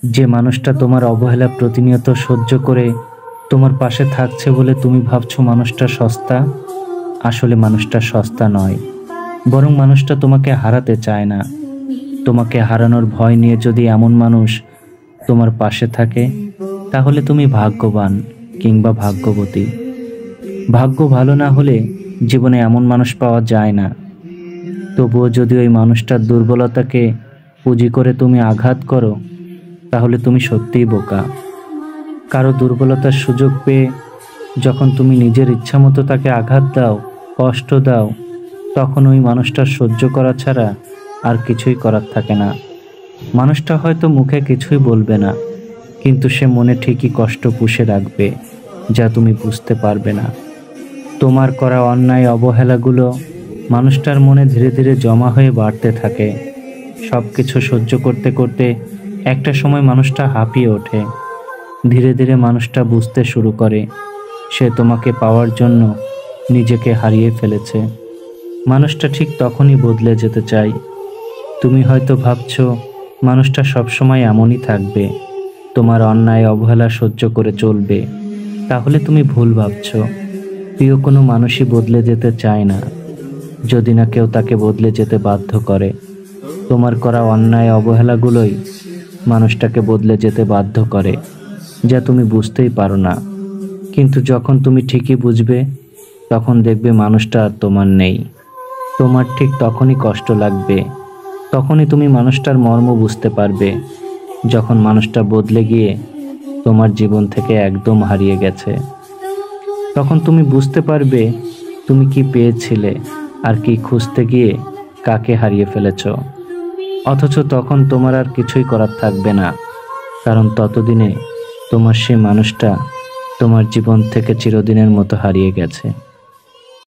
যে মানুষটা তোমার অবহেলা প্রতিনিয়ত সহ্য করে তোমার পাশে থাকছে বলে তুমি ভাবছো মানুষটা সস্তা, আসলে মানুষটা সস্তা নয়, বরং মানুষটা তোমাকে হারাতে চায় না। তোমাকে হারানোর ভয় নিয়ে যদি এমন মানুষ তোমার পাশে থাকে, তাহলে তুমি ভাগ্যবান কিংবা ভাগ্যবতী। ভাগ্য ভালো না হলে জীবনে এমন মানুষ পাওয়া যায় না। তবুও যদি ওই মানুষটার দুর্বলতাকে পুঁজি করে তুমি আঘাত করো, তাহলে তুমি সত্যিই বোকা। কারো দুর্বলতার সুযোগ পেয়ে যখন তুমি নিজের ইচ্ছামতো তাকে আঘাত দাও, কষ্ট দাও, তখন ওই মানুষটার সহ্য করা ছাড়া আর কিছুই করার থাকে না। মানুষটা হয়তো মুখে কিছুই বলবে না, কিন্তু সে মনে ঠিকই কষ্ট পুষে রাখবে, যা তুমি বুঝতে পারবে না। তোমার করা অন্যায় অবহেলাগুলো মানুষটার মনে ধীরে ধীরে জমা হয়ে বাড়তে থাকে। সব কিছু সহ্য করতে করতে একটা সময় মানুষটা হাঁপিয়ে ওঠে। ধীরে ধীরে মানুষটা বুঝতে শুরু করে সে তোমাকে পাওয়ার জন্য নিজেকে হারিয়ে ফেলেছে। মানুষটা ঠিক তখনই বদলে যেতে চায়। তুমি হয়তো ভাবছো মানুষটা সবসময় এমনই থাকবে, তোমার অন্যায় অবহেলা সহ্য করে চলবে। তাহলে তুমি ভুল ভাবছো। প্রিয় কোনো মানুষই বদলে যেতে চায় না, যদি না কেউ তাকে বদলে যেতে বাধ্য করে। তোমার করা অন্যায় অবহেলাগুলোই মানুষটাকে বদলে যেতে বাধ্য করে, যা তুমি বুঝতেই পারো না। কিন্তু যখন তুমি ঠিকই বুঝবে, তখন দেখবে মানুষটা আর তোমার নেই। তোমার ঠিক তখনই কষ্ট লাগবে, তখনই তুমি মানুষটার মর্ম বুঝতে পারবে, যখন মানুষটা বদলে গিয়ে তোমার জীবন থেকে একদম হারিয়ে গেছে। তখন তুমি বুঝতে পারবে তুমি কি পেয়েছিলে আর কি খুঁজতে গিয়ে কাকে হারিয়ে ফেলেছ। অথচ তখন তোমার আর কিছুই করার থাকবে না, কারণ ততদিনে তোমার সেই মানুষটা তোমার জীবন থেকে চিরদিনের মতো হারিয়ে গেছে।